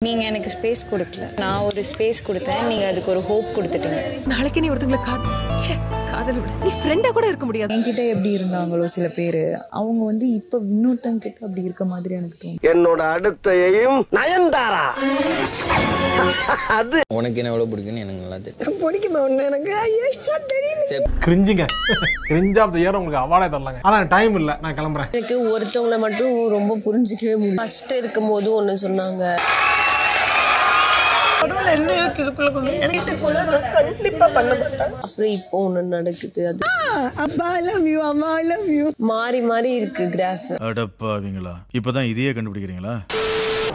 நீங்க எனக்கு ஸ்பேஸ் கொடுக்கல, நான் ஒரு ஸ்பேஸ் கொடுத்தேன், நீங்க அதுக்கு ஒரு ஹோப் கொடுத்துட்டீங்க. நாளைக்கு நீ ஒருத்தங்களை காதல் விட நீ ஃப்ரெண்டா கூட இருக்க முடியாது. என்கிட்ட எப்படி இருந்தாங்களோ சில பேரு, அவங்க வந்து இப்ப இன்னொருத்தங்க கிட்ட அப்படி இருக்க மாதிரி எனக்கு தோணும். என்னோட அடுத்த எய்ம் நயன்தாரா. அது உனக்கு என்ன எவ்வளவு பிடிக்குன்னு எனக்கு நல்லா தெரியும். பிடிக்குமா ஒண்ணு எனக்கு தெரியல. கிரிஞ்சுங்க, கிரிஞ்ச் ஆஃப் தி இயர் உங்களுக்கு அவார்டே தரலாங்க. ஆனா டைம் இல்ல, நான் கிளம்புறேன். எனக்கு ஒருத்தவங்களை மட்டும் ரொம்ப புரிஞ்சிக்கவே முடியும். ஃபர்ஸ்ட் இருக்கும் போது ஒண்ணு சொன்னாங்க, அப்புறம் இப்போ ஒண்ணு நடக்குது. அது மாறி மாறி இருக்கு கிராஃப். அடப்பாவீங்களா, இப்பதான் இதையே கண்டுபிடிக்கிறீங்களா?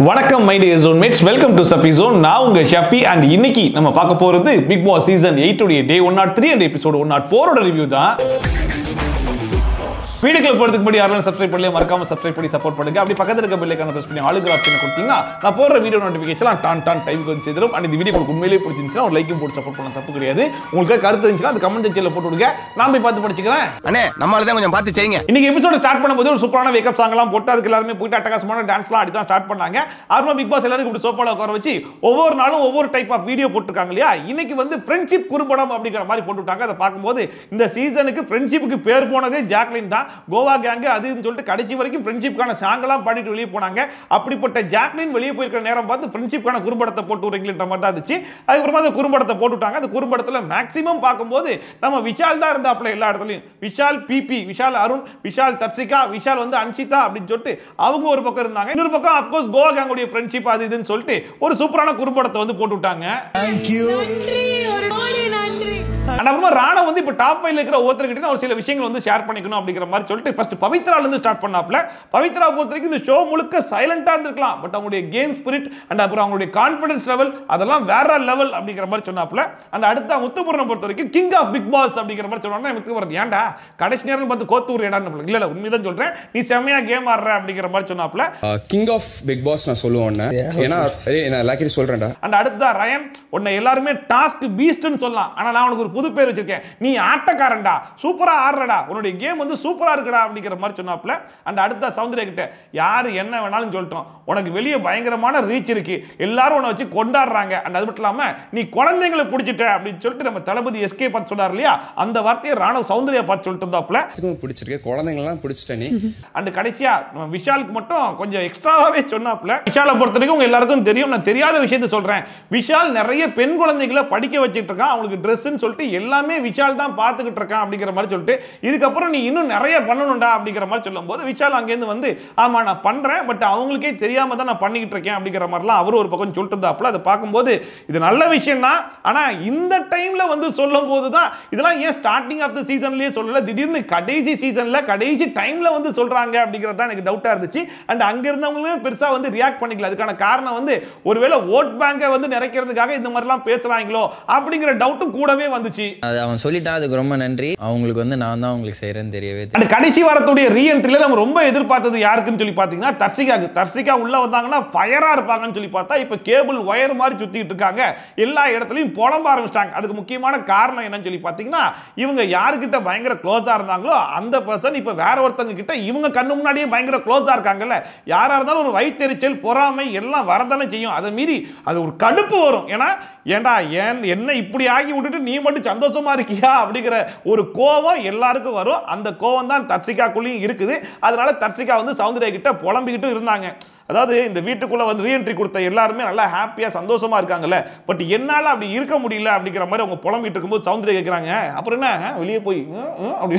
வணக்கம் my dear zone mates, welcome to Shafi Zone. நான் உங்க ஷஃபி அண்ட் இன்னைக்கு நம்ம பார்க்க போறது பிக் பாஸ் சீசன் 8 உடைய டே 103 அண்ட் எபிசோட் 104 ஓட ரிவ்யூ தான். வீடியோக்குள்ள போறதுக்கு முன்னாடி யாரெல்லாம் சப்ஸ்கிரைப் பண்ணல மறக்காம சப்ஸ்கிரைப் பண்ணி சப்போர்ட் பண்ணுங்க. அப்படி பக்கத்துல இருக்க பெல் ஐகானை பிரஸ் பண்ணி ஆளுக்கு ஆப்ஷன் கொடுத்தீங்கன்னா நான் போடுற வீடியோ நோட்டிஃபிகேஷன் டான் டைமுக்கு வந்து சேரும். அண்ட் இந்த வீடியோ உங்களுக்கு உண்மையிலேயே பிடிச்சிருந்துச்சுன்னா ஒரு லைக்கும் போட்டு சப்போர்ட் பண்ண தப்பு கிடையாது. உங்களுக்கு கருத்து இருந்துச்சுன்னா அது கமெண்ட் செக்ஷன்ல போட்டு விடுங்க, நான் போய் பார்த்து படிச்சுக்கிறேன். அண்ணே நம்மால தான் கொஞ்சம் பார்த்து செய்யுங்க. இன்னைக்கு எபிசோட் ஸ்டார்ட் பண்ணும்போது ஒரு சூப்பரான வேக்கப் சாங் எல்லாம் போட்டு அதுக்கு எல்லாரும் போயிட்டு அட்டகாசமான டான்ஸ்லாம் ஆடி தான் ஸ்டார்ட் பண்ணாங்க. அப்புறம் பிக் பாஸ் எல்லாரும் இப்படி சோப்பால உட்கார வச்சு ஒவ்வொரு நாளும் ஒவ்வொரு டைப் ஆஃப் வீடியோ போட்டுருக்காங்க இல்லையா. இன்னைக்கு வந்து ஃப்ரெண்ட்ஷிப் குறும்படம் அப்படிங்கிற மாதிரி போட்டுட்டாங்க. அதை பார்க்கும்போது இந்த சீசனுக்கு ஃப்ரெண்ட்ஷிப்புக்கு பேர் போனதே ஜாக்லின் தான். கோவா கேங் அதுன்னு சொல்லிட்டு கடைசி வரைக்கும் ஃப்ரெண்ட்ஷிப்கான சாங்கெல்லாம் பாடிட்டு வெளியே போனாங்க. அப்படிப்பட்ட ஜாக்லின் வெளியே போயிருக்கிற நேரம் பார்த்து ஃப்ரெண்ட்ஷிப்கான குறும்படத்தை போட்டு விடுறீங்கன்ற மாதிரி தான் இருந்துச்சு. அதுக்கப்புறமா அந்த குறும்படத்தை போட்டுட்டாங்க. அந்த குறும்படத்தில் மேக்ஸிமம் பார்க்கும்போது நம்ம விஷால் தான் இருந்தாப்ல எல்லா இடத்துலையும். விஷால் பிபி, விஷால் அருண், விஷால் தர்ஷிகா, விஷால் வந்து அன்ஷிதா அப்படின்னு சொல்லிட்டு அவங்க ஒரு பக்கம் இருந்தாங்க. இன்னொரு பக்கம் அஃப்கோர்ஸ் கோவா கேங்குடைய ஃப்ரெண்ட்ஷிப் அது இதுன்னு சொல்லிட்டு ஒரு சூப்பரான குறும்படத்தை வந்து போட்டு விட்டாங்க. அப்புறமா ராணா வந்து இப்ப டாப் 5ல இருக்கிற ஒருத்தர்கிட்ட ஒரு சில விஷயங்கள் வந்து ஷேர் பண்ணிக்கணும் அப்படிங்கிற மாதிரி சொல்லிட்டு ஃபர்ஸ்ட் பவித்ரால இருந்து ஸ்டார்ட் பண்ணாப்ல. பவித்ரா பொறுத்த வரைக்கும் இந்த ஷோ முழுக்க சைலண்டா இருந்திருக்கலாம், பட் அவங்களுடைய கேம் ஸ்பிரிட் அண்ட் அப்புறம் அவங்களுடைய கான்ஃபிடன்ஸ் லெவல் அதெல்லாம் வேற லெவல் அப்படிங்கிற மாதிரி சொன்னாப்ல. அண்ட் அடுத்த முத்துபுரம் பொறுத்த வரைக்கும் கிங் ஆஃப் பிக் பாஸ் அப்படிங்கிற மாதிரி சொன்னாங்க. முத்துபுரம் ஏன்டா கடைசி நேரம் பார்த்து கோத்தூர் ஏடான்னு இல்ல உண்மைதான் சொல்றேன், நீ செமையா கேம் ஆடுற அப்படிங்கிற மாதிரி சொன்னாப்ல. கிங் ஆஃப் பிக் பாஸ் நான் சொல்லுவேன், ஏன்னா நான் லாக்கி சொல்றேன்டா. அண்ட் அடுத்த ரயன் உன்னை எல்லாருமே டாஸ்க் பீஸ்ட்னு சொல்லலாம், ஆனா நான் உனக்கு ஒரு புது பேர் வச்சிருக்கேன், நீ ஆட்டக்காரன்டா, சூப்பரா ஆடுறடா, உன்னுடைய கேம் வந்து சூப்பரா இருக்குடா அப்படிங்கிற மாதிரி சொன்னாப்ல. அண்ட் அடுத்த சௌந்தர்யா கிட்ட யாரு என்ன வேணாலும் சொல்லிட்டோம், உனக்கு வெளியே பயங்கரமான ரீச் இருக்கு, எல்லாரும் உன்னை வச்சு கொண்டாடுறாங்க. அண்ட் அது மட்டும் இல்லாம நீ குழந்தைங்களை பிடிச்சிட்ட அப்படின்னு சொல்லிட்டு நம்ம தளபதி எஸ்கே பார்த்து சொன்னார் இல்லையா, அந்த வார்த்தையை ராணுவ சௌந்தர்யா பார்த்து சொல்லிட்டு இருந்தாப்ல. பிடிச்சிருக்கு, குழந்தைங்களாம் பிடிச்சிட்ட நீ. அண்ட் கடைசியா நம்ம விஷாலுக்கு மட்டும் கொஞ்சம் எக்ஸ்ட்ராவே சொன்னாப்ல. விஷாலை பொறுத்த வரைக்கும் உங்க எல்லாருக்கும் தெரியும், நான் தெரியாத விஷயத்தை சொல்றேன், விஷால் நிறைய பெண் குழந்தைகளை படிக்க வச்சிட்டு இருக்கான், அவங்களுக்கு ட்ரெஸ்ன்னு சொல்லிட்டு எல்லாமே விஷால் தான் பார்த்துக்கிட்டு இருக்கான் அப்படிங்கிற மாதிரி சொல்லிட்டு இதுக்கப்புறம் நீ இன்னும் நிறைய பண்ணணும்டா அப்படிங்கிற மாதிரி சொல்லும்போது விஷால் அங்கேருந்து வந்து ஆமா நான் பண்றேன், பட் அவங்களுக்கே தெரியாம தான் நான் பண்ணிக்கிட்டு இருக்கேன் அப்படிங்கிற மாதிரிலாம் அவரும் ஒரு பக்கம் சொல்லிட்டு இருந்தாப்ல. அதை பார்க்கும்போது இது நல்ல விஷயம் தான், ஆனா இந்த டைம்ல வந்து சொல்லும் போது தான் இதெல்லாம் ஏன் ஸ்டார்டிங் ஆஃப் த சீசன்லயே சொல்லல, திடீர்னு கடைசி சீசன்ல கடைசி டைம்ல வந்து சொல்றாங்க அப்படிங்கிறது தான் எனக்கு டவுட்டா இருந்துச்சு. அண்ட் அங்க இருந்தவங்களுமே பெருசா வந்து ரியாக்ட் பண்ணிக்கல. அதுக்கான காரணம் வந்து ஒருவேளை ஓட் பேங்கை வந்து நிறைக்கிறதுக்காக இந்த மாதிரிலாம் பேசுறாங்களோ அப்படிங்கிற டவுட்டும் கூடவே வந்துச்சு. அது அவன் சொல்லிட்டான், அதுக்கு ரொம்ப நன்றி. அவங்களுக்கு வந்து நான் தான் உங்களுக்கு செய்யறேன்னு தெரியவே அந்த கடைசி வாரத்துடைய ரீஎன்ட்ரியில நம்ம ரொம்ப எதிர்பார்த்தது யாருக்குன்னு சொல்லி பாத்தீங்கன்னா தர்ஷிகாக்கு. தர்ஷிகா உள்ள வந்தாங்கன்னா ஃபயரா இருப்பாங்கன்னு சொல்லி பார்த்தா இப்ப கேபிள் ஒயர் மாதிரி சுத்திட்டு இருக்காங்க, எல்லா இடத்துலயும் புலம்ப ஆரம்பிச்சிட்டாங்க. அதுக்கு முக்கியமான காரணம் என்னன்னு சொல்லி பாத்தீங்கன்னா இவங்க யாருக்கிட்ட பயங்கர க்ளோஸா இருந்தாங்களோ அந்த பர்சன் இப்ப வேற ஒருத்தங்க கிட்ட இவங்க கண்ணு முன்னாடியே பயங்கர க்ளோஸா இருக்காங்கல்ல. யாரா இருந்தாலும் ஒரு வயிற்றெரிச்சல் பொறாமை எல்லாம் வரதானே செய்யும். அதை மீறி அது ஒரு கடுப்பு வரும். ஏன்டா என்ன இப்படி ஆகி விட்டுட்டு நீ மட்டும் சந்தோஷமா இருக்கியா அப்படிங்கிற ஒரு கோவம் எல்லாருக்கும் வரும். அந்த கோவம் தான் தர்ஷிகாக்குள்ளேயும் இருக்குது. அதனால தர்ஷிகா வந்து சௌந்தர்யா கிட்ட புலம்பிக்கிட்டு இருந்தாங்க. அதாவது இந்த வீட்டுக்குள்ள வந்து ரீஎன்ட்ரி கொடுத்த எல்லாருமே நல்லா ஹாப்பியா சந்தோஷமா இருக்காங்கல்ல, பட் என்னால அப்படி இருக்க முடியல அப்படிங்கிற மாதிரி அவங்க புலம்பிட்டு இருக்கும்போது சௌந்தர்யா கேட்கிறாங்க, அப்புறம் என்ன வெளியே போய் அப்படி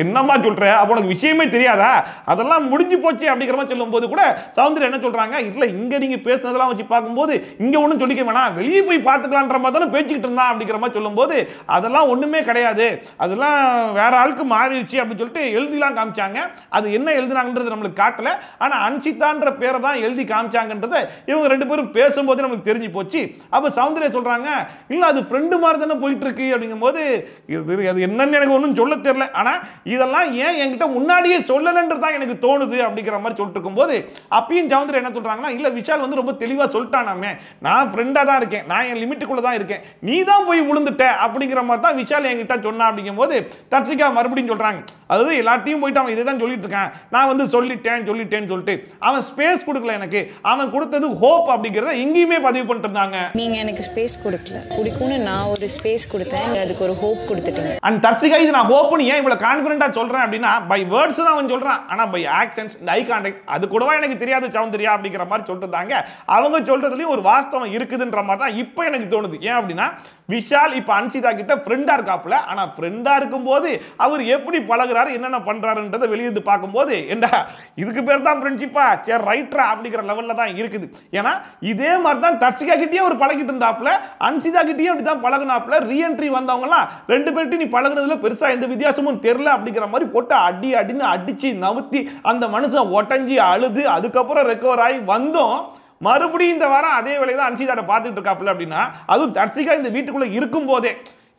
என்னமா சொல்ற, அப்ப உனக்கு விஷயமே தெரியாதா, அதெல்லாம் முடிஞ்சு போச்சு அப்படிங்கிற மாதிரி சொல்லும் போது கூட சௌந்தர்யா என்ன சொல்றாங்க, இல்ல இங்க நீங்க பேசுனதெல்லாம் வச்சு பார்க்கும்போது இங்க ஒன்றும் சொல்லிக்க வேணாம், வெளியே போய் பார்த்துக்கலான்ற மாதிரி தானே பேசிக்கிட்டு இருந்தான் அப்படிங்கிற மாதிரி சொல்லும் போது அதெல்லாம் ஒண்ணுமே கிடையாது, அதெல்லாம் வேற ஆளுக்கு மாறிடுச்சு அப்படின்னு சொல்லிட்டு எழுதிலாம் காமிச்சாங்க. அது என்ன எழுதுனாங்கன்றது நம்மளுக்கு காட்டல, ஆனா அன்ஷிதான்ற பேரை தான் எழுதி காமிச்சாங்கன்றதை இவங்க ரெண்டு பேரும் பேசும்போது நமக்கு தெரிஞ்சு போச்சு. அப்ப சௌந்தர்யா சொல்றாங்க, இல்ல அது ஃப்ரெண்டு மாதிரி தானே போயிட்டு இருக்கு அப்படிங்கும்போது அது என்னன்னு எனக்கு ஒன்றும் சொல்ல தெரியல, ஆனா இதெல்லாம் ஏன் என்கிட்ட முன்னாடியே சொல்லலன்றது தான் எனக்கு தோணுது அப்படிங்கிற மாதிரி சொல்லிட்டு இருக்கும்போது அப்பயும் சௌந்தர்யா என்ன சொல்றாங்கன்னா, இல்ல விஷால் வந்து ரொம்ப தெளிவா சொல்லிட்டானாமே, நான் ஃப்ரெண்டா தான் இருக்கேன், நான் என் லிமிட்டுக்குள்ள தான் இருக்கேன், நீ தான் போய் விழுந்துட்ட அப்படிங்கிற மாதிரி தான் விஷால் என்கிட்ட சொன்னா அப்படிங்கும்போது தர்ஷிகா மறுபடியும் சொல்றாங்க, அதாவது எல்லாத்தையும் போயிட்டு அவன் இதை தான் சொல்லிட்டு இருக்கான், நான் வந்து சொல்லிட்டேன்னு சொல்லிட்டு அவன் ஸ்பேஸ் கொடுக்கல எனக்கு, அவன் கொடுத்தது ஹோப் அப்படிங்கறத எங்கேயுமே பதிவு பண்ணிட்டு இருந்தாங்க. நீங்க எனக்கு ஸ்பேஸ் கொடுக்கல, குடிக்கும்னு நான் ஒரு ஸ்பேஸ் கொடுத்தேன், அதுக்கு ஒரு ஹோப் கொடுத்துட்டீங்க. அண்ட் தர்சிகா இது நான் ஹோப்னு ஏன் இவ்வளவு கான்ஃபிடென்ட்டா சொல்றேன் அப்படின்னா, பை வேர்ட்ஸ் தான் அவன் சொல்றான், ஆனா பை ஆக்ஷன்ஸ், இந்த ஐ கான்டாக்ட் அது கூடவா எனக்கு தெரியாது சௌந்தர்யா அப்படிங்கிற மாதிரி சொல்லிட்டு இருந்தாங்க. அவங்க சொல்றதுலயும் ஒரு வாஸ்தவம் இருக்குதுன்ற மாதிரி தான் இப்போ எனக்கு தோணுது. ஏன் அப்படின்னா, விஷால் இப்ப அன்சிதா கிட்ட ஃப்ரெண்டா இருக்காப்ல, ஆனா ஃப்ரெண்டா இருக்கும்போது அவர் எப்படி பழகுறாரு, என்னென்ன பண்றாருன்றதை வெளியிருந்து பார்க்கும்போது ஏண்டா இதுக்கு பேர் தான் ஃப்ரெண்ட்ஷிப்பா, சரி ரைட்ரா அப்படிங்கிற லெவல்ல தான் இருக்குது. ஏன்னா இதே மாதிரி தான் தர்சிகா கிட்டயே ஒரு பழகிட்டு இருந்தாப்ல, அன்சிதா கிட்டயே அப்படி தான் பழகுனாப்ல. ரீஎன்ட்ரி வந்தவங்கலாம் ரெண்டு பேர்கிட்ட நீ பழகுனதுல பெருசா எந்த வித்தியாசமும் தெரியல அப்படிங்கிற மாதிரி போட்டு அடின்னு அடிச்சு நவுத்தி அந்த மனுஷன் ஒட்டஞ்சி அழுது அதுக்கப்புறம் ரெக்கவர் ஆகி வந்தோம். மறுபடியும் இந்த வாரம் அதே வேலையை தான் அன்சிதாட்ட பார்த்துட்டு இருக்காப்புல அப்படின்னா, அதுவும் தர்சிகா இந்த வீட்டுக்குள்ள இருக்கும் போதே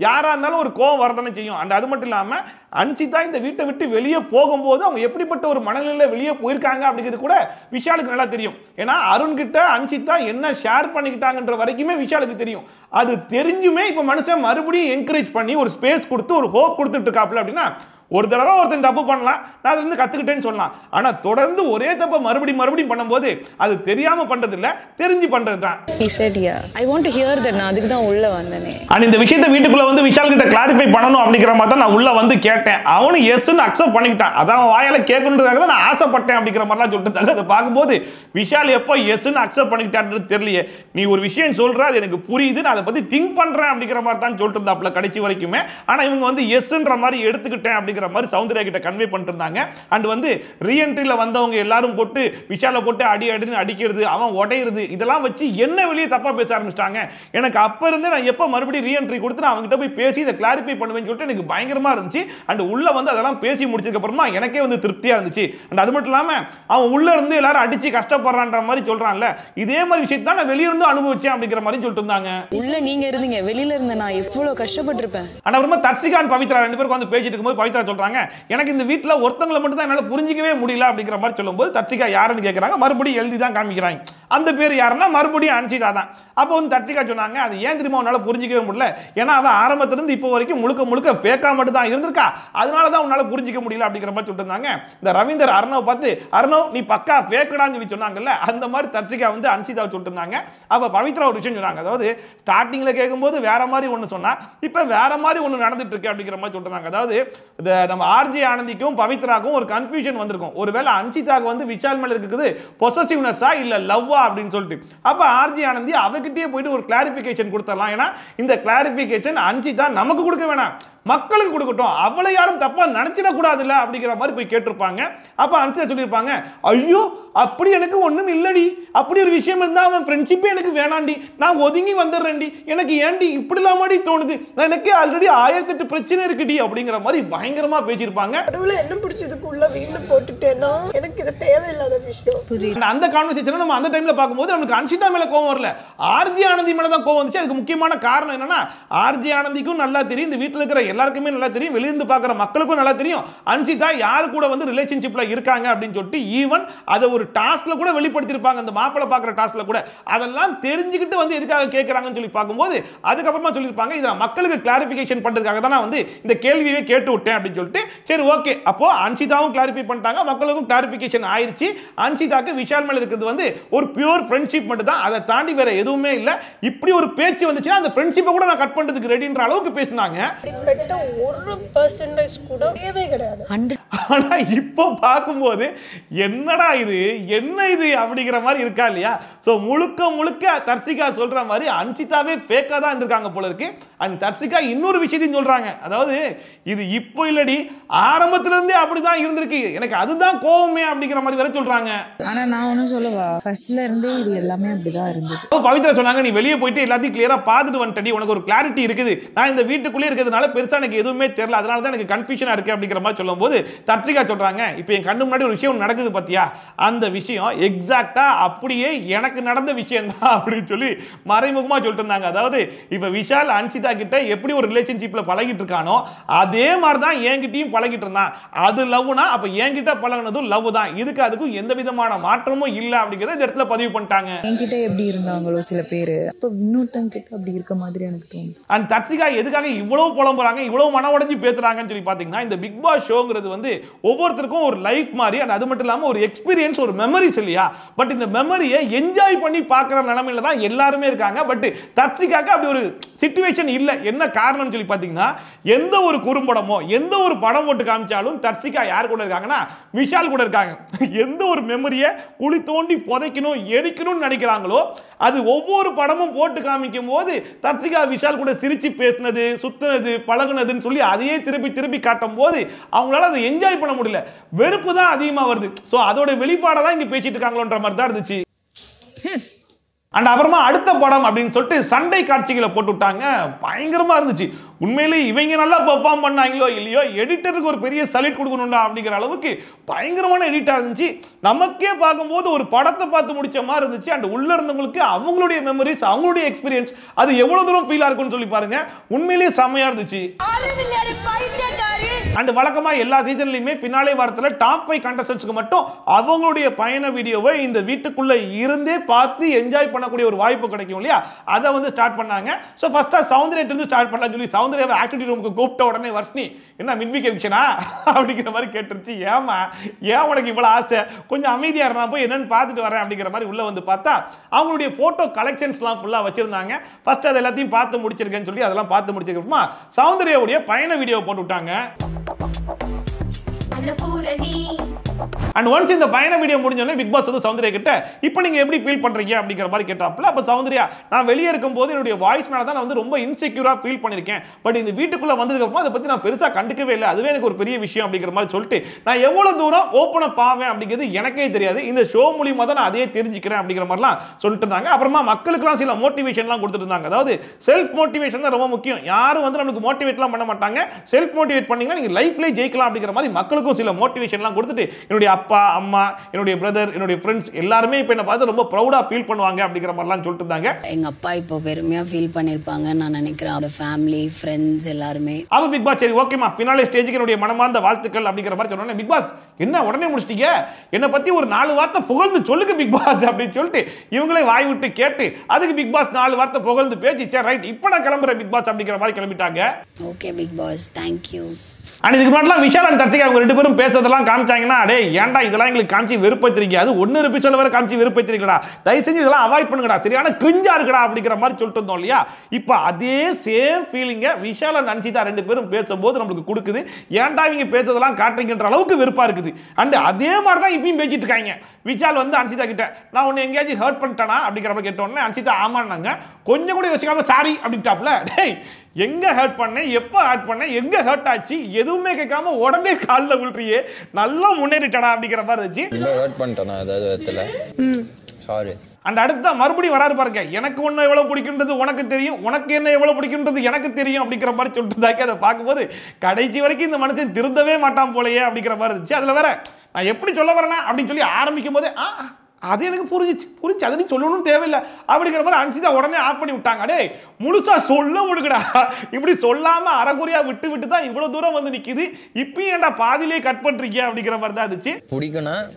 யாரா இருந்தாலும் ஒரு கோவம் வரதானே செய்யும். அண்ட் அது மட்டும் இல்லாம அன்சிதா இந்த வீட்டை விட்டு வெளியே போகும்போது அவங்க எப்படிப்பட்ட ஒரு மனநிலையில வெளியே போயிருக்காங்க அப்படிங்கிறது கூட விஷாலுக்கு நல்லா தெரியும். ஏன்னா அருண் கிட்ட அன்சிதா என்ன ஷேர் பண்ணிக்கிட்டாங்கன்ற வரைக்குமே விஷாலுக்கு தெரியும். அது தெரிஞ்சுமே இப்ப மனுஷன் மறுபடியும் என்கரேஜ் பண்ணி ஒரு ஸ்பேஸ் கொடுத்து ஒரு ஹோப் கொடுத்துட்டு இருக்காப்புல அப்படின்னா, ஒரு தடவை ஒருத்தன் தப்பு பண்ணலாம், நான் அதுல இருந்து கத்துக்கிட்டேன்னு சொல்லலாம். ஆனா தொடர்ந்து ஒரே தப்பை மறுபடியும் பண்ணும்போது அது தெரியாம பண்றது இல்ல, தெரிஞ்சு பண்றது தான். He said yeah, I want to hear that. நான் அதுக்கு தான் உள்ள வந்தனே. அண்ட் இந்த விஷயத்தை வீட்டுக்குள்ள வந்து விஷால் கிட்ட கிளாரிஃபை பண்ணணும் அப்படிங்கிற மாதிரி தான் நான் உள்ள வந்து கேட்டேன். அவனும் எஸ்ன்னு அக்செப்ட் பண்ணிக்கிட்டான். அதான் வாயால கேட்கணுன்றதுக்காக தான் நான் ஆசைப்பட்டேன் அப்படிங்கிற மாதிரிலாம் சொல்லிட்டு அதை பார்க்கும்போது விஷால் எப்போ எஸ்ன்னு அக்செப்ட் பண்ணிக்கிட்டான்றது தெரியலையே. நீ ஒரு விஷயம் சொல்ற, அது எனக்கு புரியுது, நான் அதை பத்தி திங்க் பண்றேன் அப்படிங்கிற மாதிரி தான் சொல்லிட்டு இருந்தாப்ல கடைசி வரைக்குமே. ஆனா இவங்க வந்து எஸ்ன்ற மாதிரி எடுத்துக்கிட்டேன் அப்படிங்கிற மாதிரி சௌந்தர்யா கிட்ட கன்வே பண்ணிட்டு இருந்தாங்க. அண்ட் வந்து ரீஎன்ட்ரியில வந்தவங்க எல்லாரும் போட்டு விஷாலை போட்டு அடின்னு அடிக்கிறது, அவன் உடையிறது, இதெல்லாம் வச்சு என்ன வெளியே தப்பா பேச ஆரம்பிச்சிட்டாங்க. எனக்கு அப்ப இருந்தே நான் எப்ப மறுபடியும் ரீஎன்ட்ரி கொடுத்து நான் அவங்ககிட்ட போய் பேசி இதை கிளாரிஃபை பண்ணுவேன்னு சொல்லிட்டு எனக்கு பயங்கரமா இருந்துச்சு. அண்ட் உள்ள வந்து அதெல்லாம் பேசி முடிச்சதுக்கு அப்புறமா எனக்கே வந்து திருப்தியா இருந்துச்சு. அண்ட் அது மட்டும் இல்லாம அவன் உள்ள இருந்து எல்லாரும் அடிச்சு கஷ்டப்படுறான்ற மாதிரி சொல்றான்ல, இதே மாதிரி விஷயத்தை நான் வெளிய இருந்து அனுபவிச்சேன் அப்படிங்கிற மாதிரி சொல்லிட்டு இருந்தாங்க. உள்ள நீங்க இருந்தீங்க, வெளியில இருந்த நான் எவ்வளவு கஷ்டப்பட்டிருப்பேன். ஆனா அப்புறமா தர்சிகா பவித்ரா ரெண்டு பேருக்கு வந்து பேசிட்டு இருக்கும்போது பவித்ரா சொல்றாங்க, எனக்கு இந்த வீட்டுல ஒருத்தங்களை மட்டும் தான் என்னால புரிஞ்சிக்கவே முடியல அப்படிங்கிற மாதிரி சொல்லும்போது தர்சிகா யாருன்னு கேட்கறாங்க. மறுபடியும் எழுதி தான் காமிக்கிறாங்க. அந்த பேர் யாருன்னா மறுபடியும் அன்சிதா தான். அப்போ வந்து தர்சிகா சொன்னாங்க, அது ஏன் தெரியுமா உன்னால புரிஞ்சிக்கவே முடியல, ஏன்னா அவன் ஆரம்பத்துல இருந்து இப்போ வரைக்கும் முழுக்க ஃபேக்கா மட்டும் தான் இருந்திருக்கா, அதனால தான் உன்னால புரிஞ்சிக்க முடியல அப்படிங்கிற மாதிரி சொல்லிட்டு இருந்தாங்க. இந்த ரவீந்தர் அர்ணவ் பார்த்து, அர்ணவ் நீ பக்கா ஃபேக்கடான்னு சொல்லி சொன்னாங்கல்ல, அந்த மாதிரி தர்சிகா வந்து அன்சிதாவை சொல்லிட்டு இருந்தாங்க. அப்ப பவித்ரா ஒரு விஷயம் சொன்னாங்க, அதாவது ஸ்டார்டிங்ல கேட்கும்போது வேற மாதிரி ஒன்னு சொன்னா இப்ப வேற மாதிரி ஒன்னு நடந்துட்டு இருக்கு அப்படிங்கிற மாதிரி சொல்லிட்டு இருந்தாங்க. அதாவது நம்ம ஆர்ஜே ஆனந்திக்கும் பவித்ராக்கும் ஒரு கன்ஃபியூஷன் வந்திருக்கும். ஒருவேளை அன்சிதாக்கு வந்து விஷால் மேல இருக்குது பொசசிவ்னஸா இல்ல லவ்வா அப்படின்னு சொல்லிட்டு, அப்ப ஆர்ஜே ஆனந்தி அவகிட்டயே போயிட்டு ஒரு கிளாரிஃபிகேஷன் கொடுத்துடலாம். ஏன்னா இந்த கிளாரிஃபிகேஷன் அன்சிதா நமக்கு கொடுக்க வேணாம், மக்களுக்கு கொடுக்கட்டும், அவளை யாரும் தப்பா நினைச்சிட கூடாதுல்ல அப்படிங்கிற மாதிரி போய் கேட்டிருப்பாங்க. அப்ப அன்சிதா சொல்லியிருப்பாங்க, ஐயோ அப்படி எனக்கு ஒண்ணும் இல்லடி, அப்படி ஒரு விஷயம் இருந்தா அவன் ஃப்ரெண்ட்ஷிப்பே எனக்கு வேணாண்டி, நான் ஒதுங்கி வந்துடுறேன்டி, எனக்கு ஏன்டி இப்படி இல்லாமடி தோணுது, எனக்கு ஆல்ரெடி 1008 பிரச்சனை இருக்குடி அப்படிங்கிற மாதிரி பயங்கரமா பேசியிருப்பாங்க. என்ன பிடிச்சதுக்குள்ள வீட்டுல போட்டுட்டேன்னா எனக்கு இது தேவையில்லாத விஷயம். அந்த கான்வர்சேஷன் நம்ம அந்த டைம்ல பார்க்கும்போது நமக்கு அன்சிதா மேல கோவம் வரல, ஆர்ஜே ஆனந்தி மேல தான் கோவம் வந்துச்சு. அதுக்கு முக்கியமான காரணம் என்னன்னா, ஆர்ஜே ஆனந்திக்கும் நல்லா தெரியும், இந்த வீட்டுல இருக்கிற எல்லாருக்குமே நல்லா தெரியும், வெளியிருந்து பார்க்குற மக்களுக்கும் நல்லா தெரியும் அன்சிதா யாரு கூட வந்து ரிலேஷன்ஷிப்ல இருக்காங்க அப்படின்னு சொல்லிட்டு. ஈவன் அதை ஒரு டாஸ்க்ல கூட வெளிப்படுத்திருப்பாங்க, அந்த மாப்பிளை பார்க்குற டாஸ்க்ல கூட. அதெல்லாம் தெரிஞ்சுக்கிட்டு வந்து எதுக்காக கேட்கறாங்கன்னு சொல்லி பார்க்கும்போது அதுக்கப்புறமா சொல்லியிருப்பாங்க, இதை மக்களுக்கு கிளாரிஃபிகேஷன் பண்றதுக்காக தான் நான் வந்து இந்த கேள்வியை கேட்டு விட்டேன் அப்படின்னு சொல்லிட்டு. சரி ஓகே, அப்போ அன்சிதாவும் கிளாரிஃபை பண்ணிட்டாங்க, மக்களுக்கும் கிளாரிஃபிகேஷன் ஆயிருச்சு. அன்சிதாக்கு விஷால் மேல இருக்கிறது வந்து ஒரு பியூர் ஃப்ரெண்ட்ஷிப் மட்டும் தான், அதை தாண்டி வேற எதுவுமே இல்லை. இப்படி ஒரு பேச்சு வந்துச்சுன்னா அந்த ஃப்ரெண்ட்ஷிப்பை கூட நான் கட் பண்றதுக்கு ரெடின்ற அளவுக்கு பேசினாங்க. ஒரு பெர்சன்டேஜ் கூட தேவை கிடையாது. ஆனா இப்போ பார்க்கும்போது என்னடா இது, என்ன இது அப்படிங்கிற மாதிரி இருக்கா இல்லையா? சோ முழுக்க தர்சிகா சொல்ற மாதிரி அன்சிதாவே ஃபேக்கா தான் இருந்திருக்காங்க போல இருக்கு. அந்த தர்சிகா இன்னொரு விஷயத்தையும் சொல்றாங்க, அதாவது இது இப்போ இல்லடி, ஆரம்பத்துல இருந்தே அப்படிதான் இருந்திருக்கு, எனக்கு அதுதான் கோவமே அப்படிங்கிற மாதிரி வேற சொல்றாங்க. ஆனா நான் ஒன்னும் சொல்லவா, ஃபர்ஸ்ட்ல இருந்தே இது எல்லாமே அப்படிதான் இருந்தது. பவித்ரா சொன்னாங்க, நீ வெளியே போயிட்டு எல்லாத்தையும் கிளியரா பார்த்துட்டு வந்துட்டடி, உனக்கு ஒரு கிளாரிட்டி இருக்குது, நான் இந்த வீட்டுக்குள்ளே இருக்கிறதுனால பெருசா எனக்கு எதுவுமே தெரியல, அதனால தான் எனக்கு கன்ஃபியூஷனா இருக்கு அப்படிங்கிற மாதிரி சொல்லும்போது தர்சிகா சொல்றாங்க, இப்போ என் கண்ணு முன்னாடி ஒரு விஷயம் நடக்குது பாத்தியா, அந்த விஷயம் எக்ஸாக்ட்டா அப்படியே எனக்கு நடந்த விஷயம் தான் அப்படின்னு சொல்லி மறைமுகமா சொல்லிட்டு இருந்தாங்க. அதாவது இப்ப விஷால் அன்சிதா கிட்ட எப்படி ஒரு ரிலேஷன்ஷிப்ல பழகிட்டு இருக்கானோ அதே மாதிரி தான் என்கிட்டயும் பழகிட்டு இருந்தான், அது லவ்னா அப்ப என்கிட்ட பழகினதும் லவ் தான், இதுக்கு அதுக்கும் எந்த விதமான மாற்றமும் இல்ல அப்படிங்கறத இந்த இடத்துல பதிவு பண்ணிட்டாங்க. என்கிட்ட எப்படி இருந்தாங்களோ சில பேர், அப்ப இன்னொருத்தங்க கிட்ட அப்படி இருக்க மாதிரி எனக்கு தோணுது. அண்ட் தர்சிகா எதுக்காக இவ்வளவு புலம்புறாங்க, இவ்வளவு மன உடைஞ்சு பேசுறாங்கன்னு சொல்லி பாத்தீங்கன்னா, இந்த பிக் பாஸ் ஷோங்கிறது வந்து ஒவ்வொருத்தருக்கும் ஒரு லைஃப் மாதிரி, அது மட்டும் இல்லாம ஒரு எக்ஸ்பீரியன்ஸ், ஒரு மெமரிஸ் இல்லையா. பட் இந்த மெமரியை என்ஜாய் பண்ணி பார்க்குற நிலைமையில தான் எல்லாருமே இருக்காங்க. பட் தர்சிகாக்கு அப்படி ஒரு சிச்சுவேஷன் இல்லை. என்ன காரணம்னு சொல்லி பார்த்தீங்கன்னா, எந்த ஒரு குறும்படமோ எந்த ஒரு படம் போட்டு காமிச்சாலும் தர்சிகா யார் கூட இருக்காங்கன்னா விஷால் கூட இருக்காங்க. எந்த ஒரு மெமரியை குழி தோண்டி புதைக்கணும் எரிக்கணும்னு நினைக்கிறாங்களோ அது ஒவ்வொரு படமும் போட்டு காமிக்கும் போது தர்சிகா விஷால் கூட சிரிச்சு பேசினது, சுத்தினது, பழகுனதுன்னு சொல்லி அதையே திருப்பி திருப்பி காட்டும் போது அவங்களால அதை என்ஜாய் பண்ண முடியல. வெறுப்பு தான் அதிகமாக வருது. ஸோ அதோட வெளிப்பாடை தான் இங்கே பேசிட்டு இருக்காங்களோன்ற மாதிரி தான் இருந்துச்சு. அண்ட் அப்புறமா அடுத்த படம் அப்படின்னு சொல்லிட்டு சண்டை காட்சிகளை போட்டு விட்டாங்க. பயங்கரமா இருந்துச்சு. உண்மையிலே இவங்க நல்லா பெர்ஃபார்ம் பண்ணாங்களோ இல்லையோ, எடிட்டருக்கு ஒரு பெரிய சல்யூட் கொடுக்கணும்டா அப்படிங்கிற அளவுக்கு பயங்கரமான எடிட்டா இருந்துச்சு. நமக்கே பார்க்கும்போது ஒரு படத்தை பார்த்து முடிச்ச மாதிரி இருந்துச்சு. அண்ட் உள்ள இருந்தவங்களுக்கு அவங்களுடைய மெமரிஸ், அவங்களுடைய எக்ஸ்பீரியன்ஸ் அது எவ்வளவு தூரம் ஃபீலா இருக்கும்னு சொல்லி பாருங்க. உண்மையிலேயே செமையா இருந்துச்சு. அண்ட் வழக்கமா எல்லா சீசன்லயுமே ஃபினாலே வாரத்துல டாப் 5 கண்டஸ்டன்ட்ஸ்க்கு மட்டும் அவங்களுடைய பயண வீடியோவை இந்த வீட்டுக்குள்ள இருந்தே பார்த்து என்ஜாய் பண்ணக்கூடிய ஒரு வாய்ப்பு கிடைக்கும் இல்லையா, அதை வந்து ஸ்டார்ட் பண்ணாங்க. ஸோ ஃபர்ஸ்டா சௌந்தர்யிட்ட இருந்து ஸ்டார்ட் பண்ணலாம் சொல்லி சௌந்தர்யாவை ஆக்டிவிட்டி ரூமுக்கு கூப்பிட்ட உடனே வர்ஷினி என்ன மிட்வீக் எவிக்ஷனா அப்படிங்கிற மாதிரி கேட்டுருச்சு. ஏமா ஏன் உனக்கு இவ்வளவு ஆசை, கொஞ்சம் அமைதியா இருந்தா போய் என்னன்னு பார்த்துட்டு வரேன் அப்படிங்கிற மாதிரி உள்ள வந்து பார்த்தா அவங்களுடைய போட்டோ கலெக்ஷன்ஸ்லாம் ஃபுல்லா வச்சிருந்தாங்க. ஃபர்ஸ்ட் அது எல்லாத்தையும் பார்த்து முடிச்சிருக்கேன்னு சொல்லி அதெல்லாம் பார்த்து முடிச்சிருக்கோமா சௌந்தர்யாவுடைய பயண வீடியோ போட்டு விட்டாங்க. அண்ட் ஒன்ஸ் இந்த பயண வீடியோ முடிஞ்சோடனே பிக் பாஸ் வந்து சௌந்தர்யா கிட்ட இப்போ நீங்க எப்படி ஃபீல் பண்றீங்க அப்படிங்கிற மாதிரி கேட்டாப்ல. அப்ப சௌந்தர்யா நான் வெளியே இருக்கும்போது என்னுடைய வாய்ஸ்னால தான் நான் வந்து ரொம்ப இன்செக்யூரா ஃபீல் பண்ணிருக்கேன். பட் இந்த வீட்டுக்குள்ள வந்ததுக்கு அப்புறம் அதை பத்தி நான் பெருசா கண்டுக்கவே இல்லை, அதுவே எனக்கு ஒரு பெரிய விஷயம் அப்படிங்கிற மாதிரி சொல்லிட்டு நான் எவ்வளவு தூரம் ஓப்பன் அப் ஆவேன் அப்படிங்கிறது எனக்கே தெரியாது, இந்த ஷோ மூலியமா தான் நான் அதையே தெரிஞ்சுக்கிறேன் அப்படிங்கிற மாதிரிலாம் சொல்லிட்டு இருந்தாங்க. அப்புறமா மக்களுக்குலாம் சில மோட்டிவேஷன்லாம் கொடுத்துட்டு இருந்தாங்க. அதாவது செல்ஃப் மோட்டிவேஷன் தான் ரொம்ப முக்கியம். யாரும் வந்து நமக்கு மோட்டிவேட்லாம் பண்ண மாட்டாங்க. செல்ஃப் மோட்டிவேட் பண்ணீங்கன்னா நீங்க லைஃப்லயே ஜெயிக்கலாம் அப்படிங்கிற மாதிரி மக்களுக்கும் சில மோட்டிவேஷன்லாம் கொடுத்துட்டு என்னுடைய அப்பா அம்மா என்னுடைய பிரதர் என்னுடைய ஃப்ரெண்ட்ஸ் எல்லாருமே இப்போ என்ன பார்த்து ரொம்ப ப்ரௌடா ஃபீல் பண்ணுவாங்க அப்படிங்கிற மாதிரிலாம் சொல்லிட்டு இருந்தாங்க. எங்க அப்பா இப்போ பெருமையா ஃபீல் பண்ணிருப்பாங்க நான் நினைக்கிறேன், அவரோட ஃபேமிலி ஃப்ரெண்ட்ஸ் எல்லாருமே. அப்ப பிக் பாஸ் சரி ஓகேமா ஃபினாலே ஸ்டேஜுக்கு என்னுடைய மனமார்ந்த வாழ்த்துக்கள் அப்படிங்கிற மாதிரி சொன்னோன்னே பிக் பாஸ் என்ன உடனே முடிச்சிட்டீங்க, என்னை பத்தி ஒரு 4 வார்த்தை புகழ்ந்து சொல்லுங்க பிக் பாஸ் அப்படின்னு சொல்லிட்டு இவங்களே வாய் விட்டு கேட்டு அதுக்கு பிக் பாஸ் 4 வார்த்தை புகழ்ந்து பேசி சரி ரைட் இப்போ நான் கிளம்புறேன் பிக் பாஸ் அப்படிங்கிற மாதிரி கிளம்பிட்டாங்க. Okay big boss thank you. And இதுக்கு முன்னாடிலாம் விஷால் அண்ட் தர்சிகா அவங்க 2 பேரும் பேசுறதெல்லாம் காமிச்சாங்கன்னா அடே ஏன்டா இதெல்லாம் எங்களுக்கு காமிச்சு வெறுப்பேத்துறீங்க, அது 1 எபிசோட் வரை காமிச்சு வெறுப்பேத்துறீங்களா, தயவு செஞ்சு இதெல்லாம் அவாய்ட் பண்ணுங்கடா, சரியான கிரிஞ்சா இருக்குடா அப்படிங்கிற மாதிரி சொல்லிட்டு இருந்தோம் இல்லையா. இப்போ அதே சேம் ஃபீலிங்கை விஷால் அண்ட் அன்சிதா 2 பேரும் பேசும்போது நம்மளுக்கு கொடுக்குது. ஏன்டா இவங்க பேசுறதெல்லாம் காட்டுறீங்கன்ற அளவுக்கு வெறுப்பா இருக்குது. அண்ட் அதே மாதிரி தான் இப்பயும் பேசிட்டு இருக்காங்க. விஷால் வந்து அன்சிதா கிட்ட நான் உன்னை எங்கேயாச்சும் ஹர்ட் பண்ணிட்டேனா அப்படிங்கிற மாதிரி கேட்டோன்னே அன்சிதா ஆமான்னாங்க. கொஞ்சம் கூட யோசிக்காம சாரி அப்படின்ட்டாப்ல. டேய் எங்க ஹர்ட் பண்ணேன், எப்போ ஹர்ட் பண்ணேன், எங்க ஹர்ட் ஆச்சு, எதுவுமே கேட்காம உடனே காலில் விழுறியே, நல்லா முன்னேறிட்டடா அப்படிங்கிற மாதிரி இருந்துச்சு. ஹர்ட் பண்ணிட்டேனா ஏதாவது விதத்துல சாரி. அண்ட் அடுத்த மறுபடியும் வராரு பாருங்க, எனக்கு ஒன்று எவ்வளவு பிடிக்கின்றது உனக்கு தெரியும், உனக்கு என்ன எவ்வளவு பிடிக்கின்றது எனக்கு தெரியும் அப்படிங்கிற மாதிரி சொல்லிட்டு இருந்தாக்கி அதை பார்க்கும்போது கடைசி வரைக்கும் இந்த மனுஷன் திருந்தவே மாட்டான் போலையே அப்படிங்கிற மாதிரி இருந்துச்சு. அதில் வேற நான் எப்படி சொல்ல வரேன்னா அப்படின்னு சொல்லி ஆரம்பிக்கும் போதே அது எனக்கு புரிஞ்சு அதை நீ சொல்லணும்னு தேவையில்லை அப்படிங்கிற மாதிரி அன்சிதா உடனே ஆஃப் பண்ணி விட்டாங்க. அடே முழுசா சொல்ல விடுங்கடா, இப்படி சொல்லாம அறகுறையா விட்டு தான் இவ்வளவு தூரம் வந்து நிக்குது, இப்பயும் ஏன்டா பாதியிலே கட் பண்றீங்க அப்படிங்கிற மாதிரி தான் இருந்துச்சு. பிடிக்கணும்.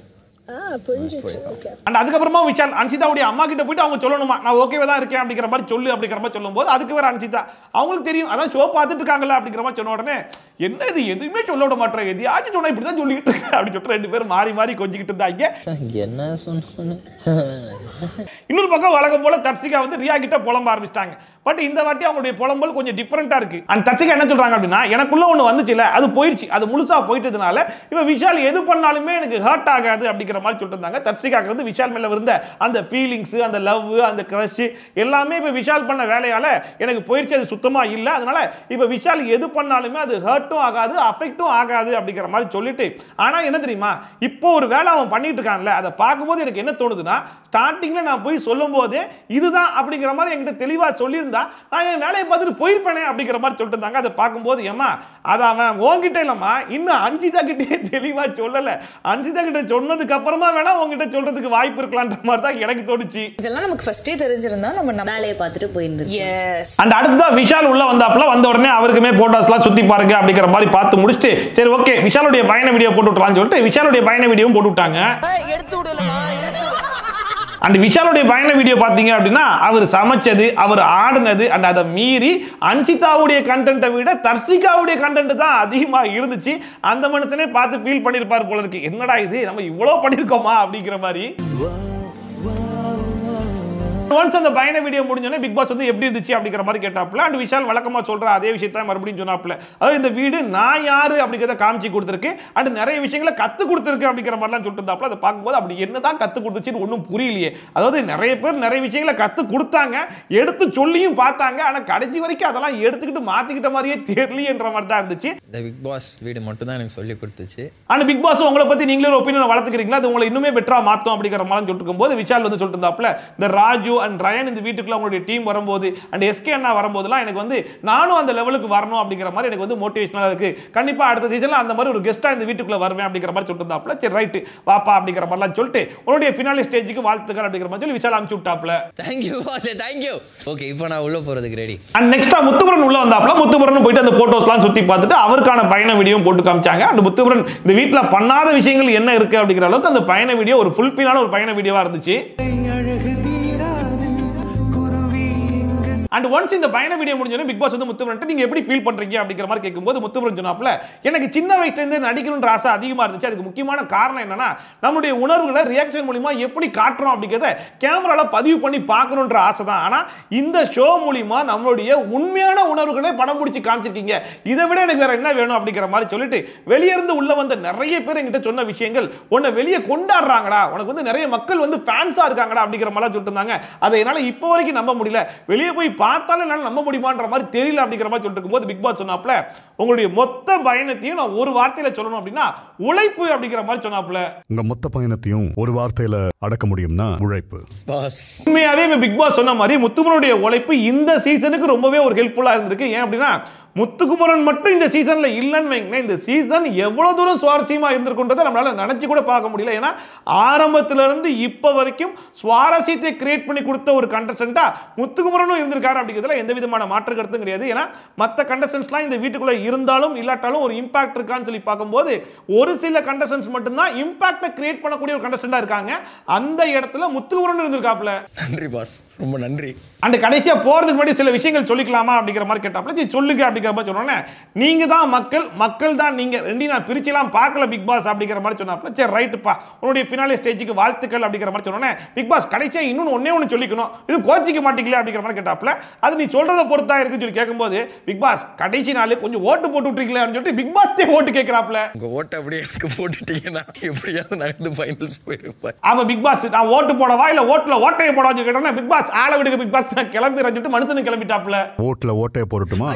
அண்ட் அதுக்கப்புறமா விஷால் அன்சிதாவுடைய அம்மா கிட்ட போயிட்டு அவங்க சொல்லணுமா நான் ஓகேவா தான் இருக்கேன் அப்படிங்கிற மாதிரி சொல்லு அப்படிங்கிற மாதிரி சொல்லும் போது அதுக்கு வேற அன்சிதா அவங்களுக்கு தெரியும் அதான் ஷோ பார்த்துட்டு இருக்காங்களா அப்படிங்கிற மாதிரி சொன்ன உடனே என்ன இது எதுவுமே சொல்ல விட மாட்டேன், எதையாச்சும் சொன்னா இப்படிதான் சொல்லிட்டு இருக்கேன் அப்படின்னு சொல்லிட்டு 2 பேரும் மாறி கொஞ்சிக்கிட்டு இருந்தாங்க. என்ன சொன்ன இன்னொரு பக்கம் வழக்கம் போல தர்சிகா வந்து ரியா கிட்ட புலம்ப ஆரம்பிச்சிட்டாங்க. பட் இந்த வாட்டி அவங்களுடைய புலம்பல் கொஞ்சம் டிஃபரெண்டா இருக்கு. அண்ட் தர்சிகா என்ன சொல்றாங்க அப்படின்னா எனக்குள்ள ஒன்று வந்துச்சுல அது போயிடுச்சு, அது முழுசா போயிட்டதுனால இவ விஷால் எது பண்ணாலுமே எனக்கு ஹர்ட் ஆகாது அப்படிங்கிற மாதிரி சொல்லிட்டு இருந்தாங்க. தர்சிகாக்கு வந்து விஷால் மேல இருந்த அந்த ஃபீலிங்ஸ், அந்த லவ், அந்த கிரஷ் எல்லாமே இப்ப விஷால் பண்ண வேலையால எனக்கு போயிடுச்சு, அது சுத்தமா இல்ல, அதனால இப்ப விஷால் எது பண்ணாலுமே அது ஹர்ட்டும் ஆகாது அஃபெக்டும் ஆகாது அப்படிங்கிற மாதிரி சொல்லிட்டு. ஆனா என்ன தெரியுமா, இப்போ ஒரு வேலை அவன் பண்ணிட்டு இருக்கான்ல அதை பார்க்கும்போது எனக்கு என்ன தோணுதுன்னா ஸ்டார்டிங்ல நான் போய் சொல்லும் போதே இதுதான் அப்படிங்கிற மாதிரி என்கிட்ட தெளிவா சொல்லியிருந்தா இருந்தா நான் என் வேலையை பார்த்துட்டு போயிருப்பேனே அப்படிங்கிற மாதிரி சொல்லிட்டு இருந்தாங்க. அதை பார்க்கும்போது ஏமா அதை அவன் உங்ககிட்ட இல்லம்மா, இன்னும் அன்சிதா கிட்டே தெளிவா சொல்லல. அன்சிதா கிட்ட சொன்னதுக்கு அப்புறமா வேணா உங்ககிட்ட சொல்றதுக்கு வாய்ப்பு இருக்கலான்ற மாதிரி தான் எனக்கு தோணுச்சு. இதெல்லாம் நமக்கு ஃபர்ஸ்டே தெரிஞ்சிருந்தா நம்ம வேலையை பார்த்துட்டு போயிருந்தோம். எஸ். அண்ட் அடுத்ததா விஷால் உள்ள வந்தாப்ல. வந்த உடனே அவருக்குமே போட்டோஸ்லாம் சுத்தி பாருங்க அப்படிங்கிற மாதிரி பார்த்து முடிச்சுட்டு சரி ஓகே விஷாலுடைய பயண வீடியோ போட்டு விட்டலாம்னு சொல்லிட்டு விஷாலுடைய பயண வீடியோவும் போட்டு விட்டாங்க. அண்ட் விஷாலுடைய பயண வீடியோ பார்த்தீங்க அப்படின்னா அவர் சமைச்சது, அவர் ஆடினது, அண்ட் அதை மீறி அன்சிதாவுடைய கண்டென்ட்டை விட தர்ஷிகாவுடைய கண்டென்ட் தான் அதிகமாக இருந்துச்சு. அந்த மனுஷனே பார்த்து ஃபீல் பண்ணியிருப்பார் போல இருக்கு. என்னடா இது நம்ம இவ்வளோ பண்ணியிருக்கோமா அப்படிங்கிற மாதிரி. ஒன்ஸ் அந்த பயண வீடியோ முடிஞ்சோடனே பிக் பாஸ் வந்து எப்படி இருந்துச்சு அப்படிங்கிற மாதிரி கேட்டாப்ல. அண்ட் விஷால் வழக்கமா சொல்ற அதே விஷயத்தை மறுபடியும் சொன்னாப்ல. அதாவது இந்த வீடு நான் யாரு அப்படிங்கிறத காமிச்சு கொடுத்துருக்கு, அண்ட் நிறைய விஷயங்களை கத்து கொடுத்துருக்கு அப்படிங்கிற மாதிரிலாம் சொல்லிட்டு இருந்தாப்ல. அதை பார்க்கும்போது அப்படி என்னதான் கத்து கொடுத்துச்சுன்னு ஒன்றும் புரியலையே. அதாவது நிறைய பேர் நிறைய விஷயங்களை கத்து கொடுத்தாங்க, எடுத்து சொல்லியும் பார்த்தாங்க, ஆனா கடைசி வரைக்கும் அதெல்லாம் எடுத்துக்கிட்டு மாத்திக்கிட்ட மாதிரியே தெரியலன்ற மாதிரி தான் இருந்துச்சு. இந்த பிக் பாஸ் வீடு மட்டும் தான் எனக்கு சொல்லி கொடுத்துச்சு. ஆனா பிக் பாஸ் உங்களை பத்தி நீங்களே ஒரு ஒப்பீனியன் வளர்த்துக்கிறீங்களா, அது உங்களை இன்னுமே பெட்டரா மாத்தும் அப்படிங்கிற மாதிரி சொல்லிட்டு இருக்கும்போது விஷால் வந்து சொல்லிட்டு இருந்தாப்ல. இந்த ராஜு அண்ட் ரயன் இந்த வீட்டுக்குள்ள அவங்களுடைய டீம் வரும்போது அண்ட் எஸ்கே அண்ணா வரும்போதுலாம் எனக்கு வந்து நானும் அந்த லெவலுக்கு வரணும் அப்படிங்கிற மாதிரி எனக்கு வந்து மோட்டிவேஷனலா இருக்கு. கண்டிப்பா அடுத்த சீசன்ல அந்த மாதிரி ஒரு கெஸ்டா இந்த வீட்டுக்குள்ள வருவேன் அப்படிங்கிற மாதிரி சொல்லிட்டு இருந்தாப்ல. சரி ரைட் வாப்பா அப்படிங்கிற மாதிரிலாம் சொல்லிட்டு உன்னுடைய ஃபினாலே ஸ்டேஜுக்கு வாழ்த்துக்கள் அப்படிங்கிற மாதிரி சொல்லி விஷால் அனுப்பிச்சு விட்டாப்ல. Thank you boss, thank you. Okay இப்போ நான் உள்ள போறதுக்கு ரெடி. அண்ட் நெக்ஸ்டா முத்துபுரன் உள்ள வந்தாப்ல. முத்துபுரன் போயிட்டு அந்த போட்டோஸ்லாம் சுத்தி பார்த்துட்டு அவருக்கான பயண வீடியோவும் போட்டு காமிச்சாங்க. அண்ட் முத்துபுரன் இந்த வீட்டில் பண்ணாத விஷயங்கள் என்ன இருக்கு அப்படிங்கிற அளவுக்கு அந்த பயண வீடியோ ஒரு ஃபுல்ஃபில்லான ஒரு பயண வீடியோவா இருந்துச்சு. அண்ட் ஒன்ஸ் இந்த பயண வீடியோ முடிஞ்சோடனே பிக் பாஸ் வந்து முத்துபுரன் நீங்க எப்படி ஃபீல் பண்றீங்க அப்படிங்கிற மாதிரி கேட்கும்போது முத்துபுரன் சொன்னாப்ல, எனக்கு சின்ன வயசுல இருந்து நடிக்கணும்ன்ற ஆசை அதிகமா இருந்துச்சு. அதுக்கு முக்கியமான காரணம் என்னன்னா நம்மளுடைய உணர்வுகளை ரியாக்ஷன் மூலமா எப்படி காட்டுறோம் அப்படிங்கிறத கேமரால பதிவு பண்ணி பார்க்கணும்ன்ற ஆசை தான். ஆனா இந்த ஷோ மூலமா நம்மளுடைய உண்மையான உணர்வுகளை படம் பிடிச்சி காமிச்சிருக்கீங்க, இதை விட எனக்கு வேற என்ன வேணும் அப்படிங்கிற மாதிரி சொல்லிட்டு வெளியே இருந்து உள்ள வந்த நிறைய பேர் என்கிட்ட சொன்ன விஷயங்கள், உன்னை வெளியே கொண்டாடுறாங்கடா, உனக்கு வந்து நிறைய மக்கள் வந்து ஃபேன்ஸா இருக்காங்கடா அப்படிங்கிற மாதிரி சொல்லிட்டு இருந்தாங்க. அதை என்னால இப்போ வரைக்கும் நம்ப முடியல, வெளியே போய் பார்த்தாலும் என்னால நம்ப முடியுமான்ற மாதிரி தெரியல அப்படிங்கிற மாதிரி சொல்லிட்டு இருக்கும்போது பிக் பாஸ் சொன்னாப்ல, உங்களுடைய மொத்த பயணத்தையும் நான் ஒரு வார்த்தையில சொல்லணும் அப்படின்னா உழைப்பு அப்படிங்கிற மாதிரி சொன்னாப்ல. உங்க மொத்த பயணத்தையும் ஒரு வார்த்தையில அடக்க முடியும்னா உழைப்பு பாஸ். உண்மையாவே பிக் பாஸ் சொன்ன மாதிரி முத்துக்குமரனுடைய உழைப்பு இந்த சீசனுக்கு ரொம்பவே ஒரு ஹெல்ப்ஃபுல்லா இருந்திருக்கு. ஏன் அப்படின்னா முத்துக்குமரன் மட்டும் இந்த சீசன்ல இல்லைன்னு வைங்களேன், இந்த சீசன் எவ்வளவு தூரம் சுவாரஸ்யமா இருந்திருக்குன்றதை நம்மளால நினைச்சு கூட பார்க்க முடியல. ஏன்னா ஆரம்பத்துல இருந்து இப்ப வரைக்கும் சுவாரஸ்யத்தை கிரியேட் பண்ணி கொடுத்த ஒரு கண்டஸ்டன்ட்டா முத்துக்குமரனும் இருந்திருக்காரு அப்படிங்கிறதுல எந்த விதமான மாற்று கருத்தும் கிடையாது. ஏன்னா மற்ற கண்டஸ்டன்ட்ஸ்லாம் இந்த வீட்டுக்குள்ள இருந்தாலும் இல்லாட்டாலும் ஒரு இம்பாக்ட் இருக்கான்னு சொல்லி பார்க்கும்போது ஒரு சில கண்டஸ்டன்ட்ஸ் மட்டும்தான் இம்பாக்டை கிரியேட் பண்ணக்கூடிய ஒரு கண்டஸ்டன்டா இருக்காங்க. அந்த இடத்துல முத்துக்குமரன் இருந்திருக்காப்ல. நன்றி பாஸ், ரொம்ப நன்றி. அந்த கடைசியா போறதுக்கு முன்னாடி சில விஷயங்கள் சொல்லிக்கலாமா அப்படிங்கிற மாதிரி கேட்டாப்ல. சரி சொல்லுங்க அப்படிங்கிற மாதிரி சொன்னோன்னே, நீங்க தான் மக்கள், மக்கள் தான் நீங்க, ரெண்டையும் நான் பிரிச்செல்லாம் பார்க்கல பிக் பாஸ் அப்படிங்கிற மாதிரி சொன்னாப்ல. சரி ரைட்டுப்பா, உன்னுடைய ஃபினாலே ஸ்டேஜுக்கு வாழ்த்துக்கள் அப்படிங்கிற மாதிரி சொன்னோன்னே, பிக் பாஸ் கடைசியா இன்னொன்று ஒன்னே ஒன்று சொல்லிக்கணும், இது கோச்சிக்க மாட்டீங்களே அப்படிங்கிற மாதிரி கேட்டாப்ல. அது நீ சொல்றதை பொறுத்தா இருக்குன்னு சொல்லி கேட்கும்போது பிக் பாஸ் கடைசி நாள் கொஞ்சம் ஓட்டு போட்டு விட்டுருக்கீங்களே அப்படின்னு சொல்லிட்டு பிக் பாஸ் ஓட்டு கேட்கிறாப்ல. உங்க ஓட்டு அப்படியே எனக்கு போட்டுட்டீங்கன்னா எப்படியாவது நான் ஃபைனல்ஸ் போயிடுவேன். அப்ப பிக் பாஸ் நான் ஓட்டு போடவா இல்ல ஓட்டுல ஓட்டையை போடவா கேட்டோம்னா பிக் பாஸ் ஆள விடுங்க பிக் பாஸ் நான் கிளம்பிறேன்னு சொல்லிட்டு மனுஷனுக்கு கிளம்பிட்டாப்ல. ஓட்டுல ஓட்டையை போடட்டுமா?